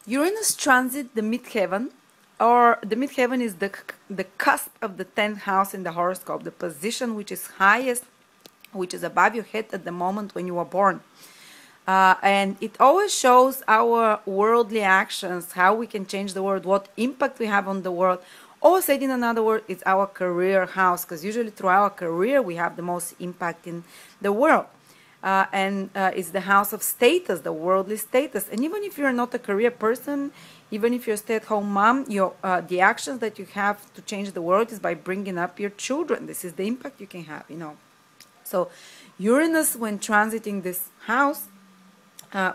Uranus transit the midheaven, or the midheaven is the cusp of the 10th house in the horoscope, the position which is highest, which is above your head at the moment when you were born. And it always shows our worldly actions, how we can change the world, what impact we have on the world. Or said in another word, it's our career house, because usually through our career we have the most impact in the world. And it's the house of status, the worldly status. And even if you're not a career person, even if you're a stay-at-home mom, the actions that you have to change the world is by bringing up your children. This is the impact you can have, So Uranus, when transiting this house,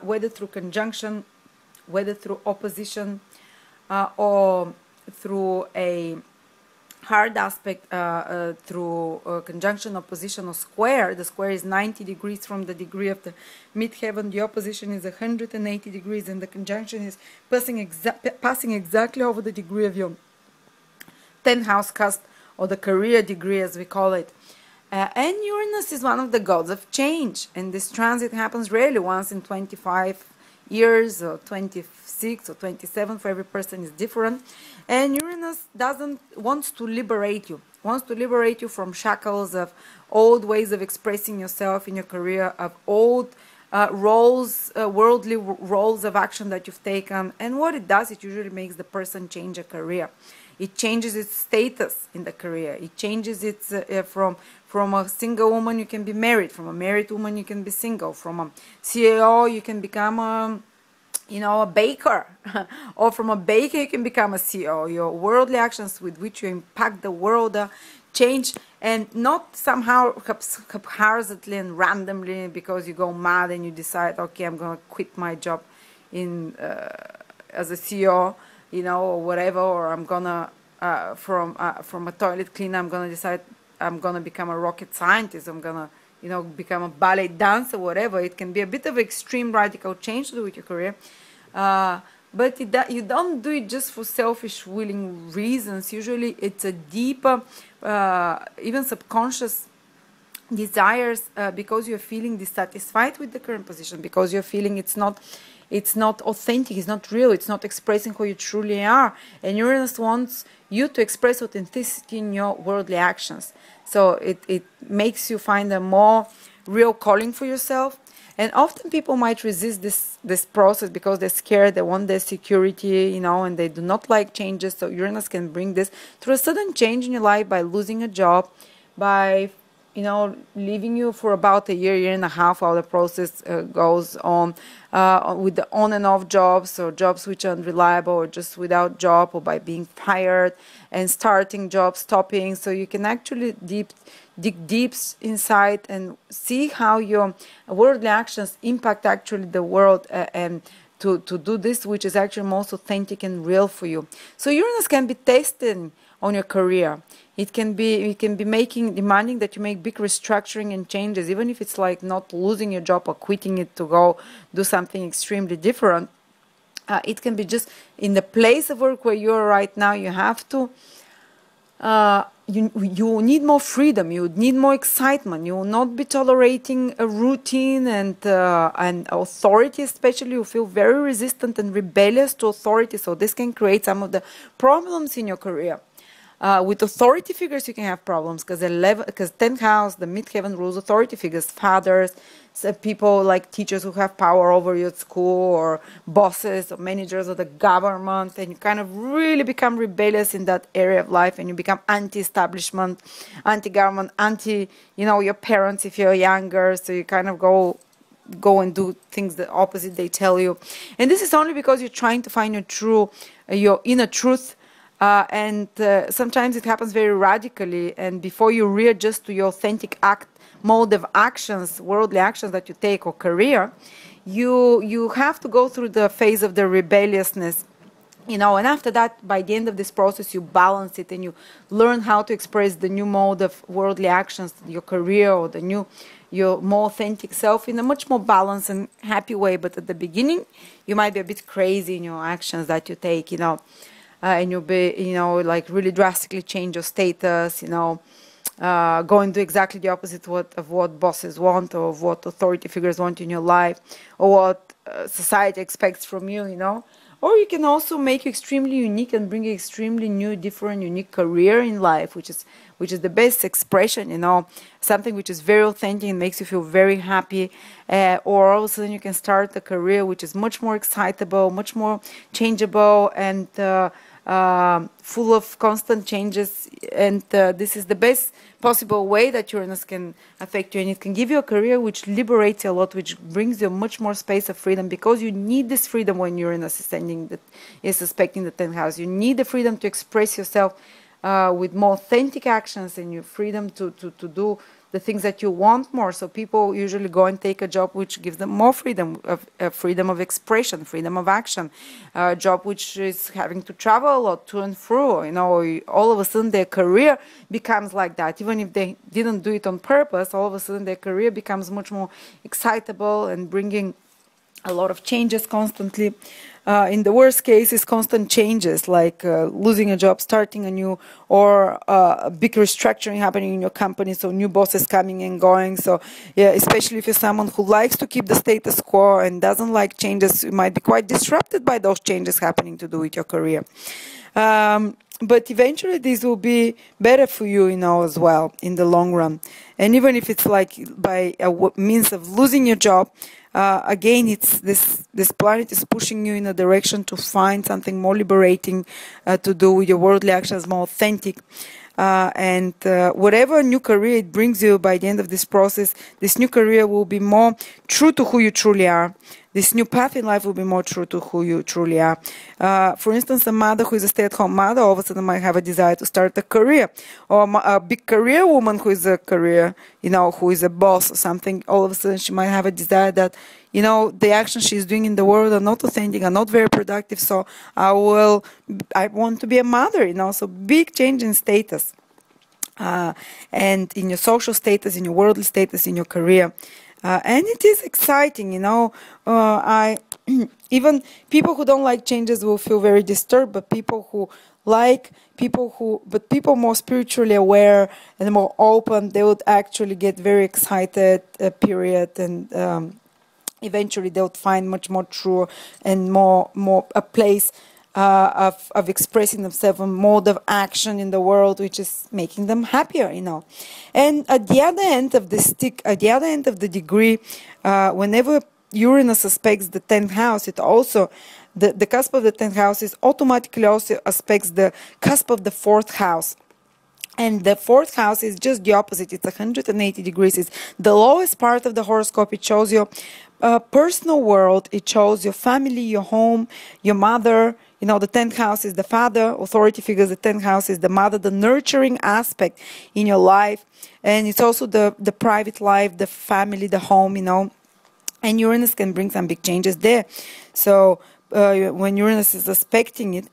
whether through conjunction, whether through opposition, or through a hard aspect, through conjunction, opposition, or square. The square is 90 degrees from the degree of the midheaven. The opposition is 180 degrees, and the conjunction is passing exactly over the degree of your 10th house cusp, or the career degree as we call it. And Uranus is one of the gods of change, and this transit happens rarely, once in 25 years or 26 or 27. For every person is different. And Uranus wants to liberate you, from shackles of old ways of expressing yourself in your career, of old roles, worldly roles of action that you've taken. And what it does, it usually makes the person change a career. It changes its status in the career. It changes its from a single woman you can be married, from a married woman you can be single, from a CEO you can become a baker, or from a baker you can become a CEO. Your worldly actions with which you impact the world change, and not somehow haphazardly and randomly because you go mad and you decide, okay, I'm going to quit my job as a CEO, or whatever, or I'm gonna from a toilet cleaner, I'm gonna decide I'm gonna become a rocket scientist. I'm gonna become a ballet dancer, whatever. It can be a bit of extreme radical change to do with your career, but you don't do it just for selfish willing reasons. Usually it's a deeper, even subconscious desires, because you're feeling dissatisfied with the current position, because you're feeling it's not authentic, it's not real, it's not expressing who you truly are. And Uranus wants you to express authenticity in your worldly actions. So it makes you find a more real calling for yourself. And often people might resist this process because they're scared, they want their security, and they do not like changes. So Uranus can bring this through a sudden change in your life, by losing a job, by leaving you for about a year and a half while the process goes on, with the on and off jobs, or jobs which are unreliable, or just without job, or by being fired and starting jobs, stopping. So you can actually dig deep inside and see how your worldly actions impact actually the world, and to do this which is actually most authentic and real for you. So Uranus can be tested on your career. It can be demanding that you make big restructuring and changes, even if it's like not losing your job or quitting it to go do something extremely different. It can be just in the place of work where you're right now. You have to you need more freedom, you need more excitement. You will not be tolerating a routine and authority. Especially you feel very resistant and rebellious to authority, so this can create some of the problems in your career. With authority figures you can have problems, because 10th house, the midheaven, rules authority figures, fathers, so people like teachers who have power over you at school, or bosses or managers of the government, and you kind of really become rebellious in that area of life, and you become anti-establishment, anti-government, your parents if you're younger. So you kind of go and do things the opposite they tell you, and this is only because you're trying to find your inner truth. And sometimes it happens very radically, and before you readjust to your authentic mode of actions, worldly actions that you take, or career, you have to go through the phase of the rebelliousness, and after that, by the end of this process, you balance it and you learn how to express the new mode of worldly actions, your career, or your more authentic self in a much more balanced and happy way. But at the beginning, you might be a bit crazy in your actions that you take, and you'll be, like really drastically change your status, go and do exactly the opposite of what bosses want, or of what authority figures want in your life, or what society expects from you, you know. Or you can also make you extremely unique and bring an extremely new, different, unique career in life, which is the best expression, you know, something which is very authentic and makes you feel very happy. Or all of a sudden you can start a career which is much more excitable, much more changeable, and full of constant changes. And this is the best possible way that Uranus can affect you, and it can give you a career which liberates you a lot, which brings you much more space of freedom, because you need this freedom when Uranus is aspecting the 10th house. You need the freedom to express yourself with more authentic actions, and your freedom to do the things that you want more. So people usually go and take a job which gives them more freedom of expression, freedom of action, a job which is having to travel a lot to and fro. You know, all of a sudden their career becomes like that. Even if they didn't do it on purpose, all of a sudden their career becomes much more excitable and bringing a lot of changes constantly. In the worst case, is constant changes, like losing a job, starting a new, or a big restructuring happening in your company, so new bosses coming and going. So yeah, especially if you're someone who likes to keep the status quo and doesn't like changes, you might be quite disrupted by those changes happening to do with your career. But eventually this will be better for you, you know, as well in the long run. And even if it's like by a means of losing your job, again, it's this planet is pushing you in a direction to find something more liberating to do with your worldly actions, more authentic. And whatever new career it brings you by the end of this process, this new career will be more true to who you truly are. This new path in life will be more true to who you truly are. For instance, a mother who is a stay-at-home mother all of a sudden might have a desire to start a career, or a big career woman who is a career, you know, who is a boss or something. All of a sudden, she might have a desire that, you know, the actions she's doing in the world are not authentic, are not very productive. So I want to be a mother, you know. So big change in status, and in your social status, in your worldly status, in your career. And it is exciting, you know. Even people who don't like changes will feel very disturbed, but people more spiritually aware and more open, they would actually get very excited, period, and eventually they would find much more true and more a place of expressing themselves, a mode of action in the world, which is making them happier, you know. And at the other end of the stick, at the other end of the degree, whenever Uranus aspects the 10th house, it also, the cusp of the 10th house is automatically also aspects the cusp of the 4th house. And the 4th house is just the opposite. It's 180 degrees. It's the lowest part of the horoscope. It shows your personal world. It shows your family, your home, your mother. You know, the 10th house is the father, authority figures. The 10th house is the mother, the nurturing aspect in your life. And it's also the private life, the family, the home, you know. And Uranus can bring some big changes there. So when Uranus is aspecting it,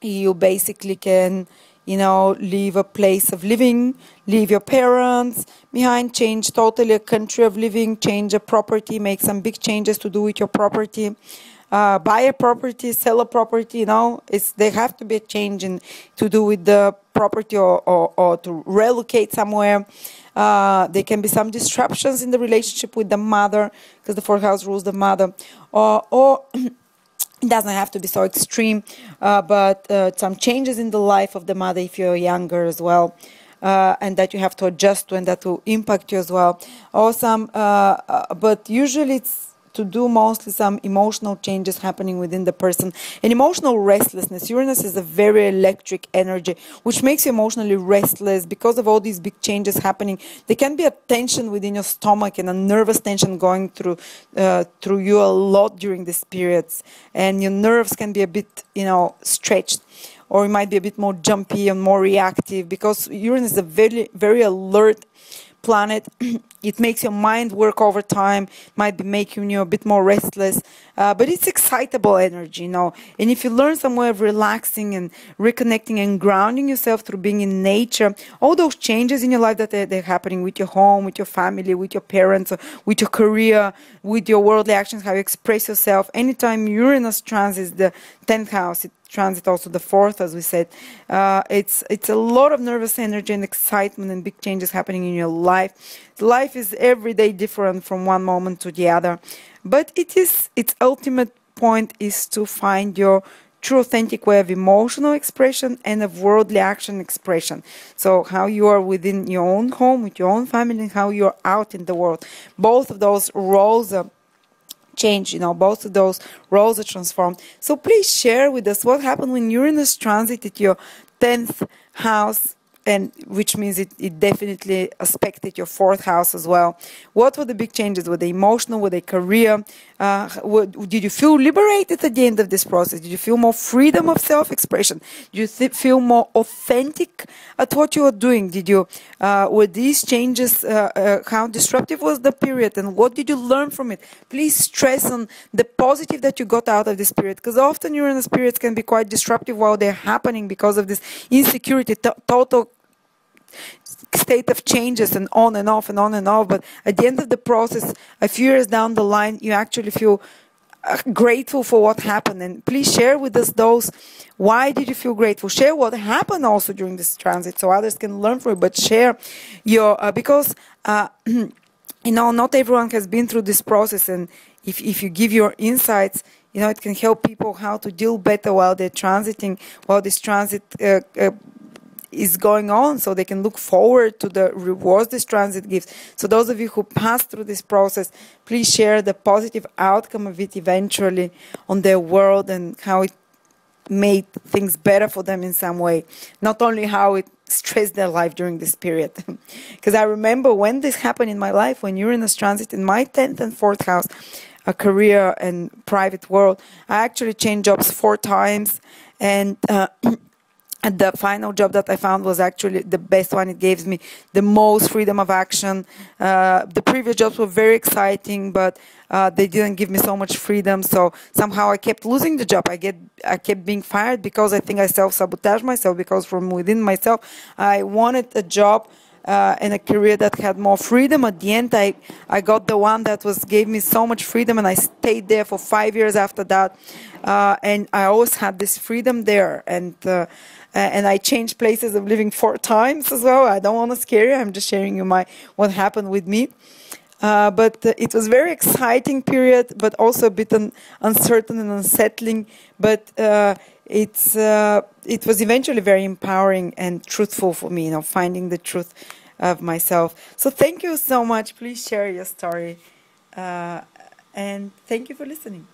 you basically can, you know, leave a place of living, leave your parents behind, change totally a country of living, change a property, make some big changes to do with your property, buy a property, sell a property, you know. There have to be a change to do with the property, or to relocate somewhere. There can be some disruptions in the relationship with the mother, because the 4th house rules the mother, or it doesn't have to be so extreme, but some changes in the life of the mother if you're younger as well, and that you have to adjust to, and that will impact you as well. Or some, but usually it's to do mostly some emotional changes happening within the person. And emotional restlessness. Uranus is a very electric energy, which makes you emotionally restless because of all these big changes happening. There can be a tension within your stomach and a nervous tension going through you a lot during these periods. And your nerves can be a bit, you know, stretched. Or it might be a bit more jumpy and more reactive, because Uranus is a very, very alert planet. It makes your mind work over time, might be making you a bit more restless, but it's excitable energy, you know. And if you learn some way of relaxing and reconnecting and grounding yourself through being in nature, all those changes in your life that they're happening with your home, with your family, with your parents, with your career, with your worldly actions, how you express yourself. Anytime Uranus transits the 10th house, it transit, also the fourth, as we said. It's a lot of nervous energy and excitement and big changes happening in your life. Life is every day different from one moment to the other, but its ultimate point is to find your true authentic way of emotional expression and of worldly action expression. So how you are within your own home with your own family and how you're out in the world. Both of those roles are change, both of those roles are transformed. So please share with us what happened when Uranus transited your 10th house, and which means it definitely aspected your 4th house as well. What were the big changes? Were they emotional? Were they career? Did you feel liberated at the end of this process? Did you feel more freedom of self-expression? Did you feel more authentic at what you were doing? Were these changes, how disruptive was the period, and what did you learn from it? Please stress on the positive that you got out of this period, because often Uranus periods can be quite disruptive while they're happening because of this insecurity, total state of changes and on and off and on and off. But at the end of the process, a few years down the line, you actually feel grateful for what happened. And please share with us those. Why did you feel grateful? Share what happened also during this transit so others can learn from it. But share your because not everyone has been through this process, and if you give your insights, it can help people how to deal better while they're transiting, while this transit is going on, so they can look forward to the rewards this transit gives. So those of you who passed through this process, please share the positive outcome of it eventually on their world and how it made things better for them in some way. Not only how it stressed their life during this period. Because I remember when this happened in my life, when Uranus transit in my 10th and 4th house, a career and private world, I actually changed jobs 4 times, and and the final job that I found was actually the best one. It gave me the most freedom of action. The previous jobs were very exciting, but they didn't give me so much freedom. So somehow I kept losing the job. I kept being fired because I think I self-sabotaged myself, because from within myself, I wanted a job and a career that had more freedom. At the end, I got the one that gave me so much freedom, and I stayed there for 5 years after that. And I always had this freedom there, and I changed places of living 4 times as well. I don't want to scare you. I'm just sharing you what happened with me. But it was a very exciting period, but also a bit uncertain and unsettling. But it was eventually very empowering and truthful for me, finding the truth of myself. So thank you so much. Please share your story. And thank you for listening.